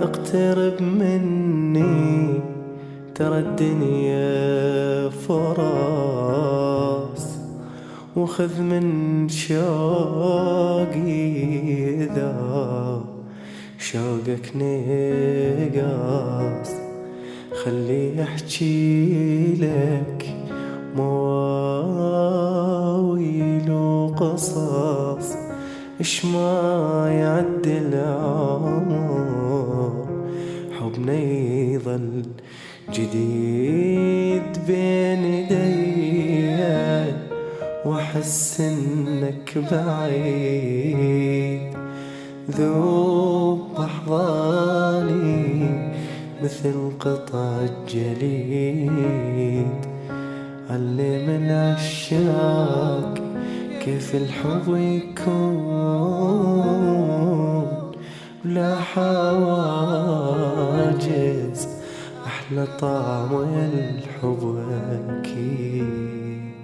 اقترب مني، ترى الدنيا فرص، وخذ من شوقي إذا شوقك نقص. خلي احكي لك مواويل وقصص، اش ما يعدي العمر حبنا يظل جديد بين ايدي، واحس انك بعيد. ذوب احضاني مثل قطع الجليد، علم العشاق كيف الحب يكون، بلا حواجز أحلى طعم الحب أكيد.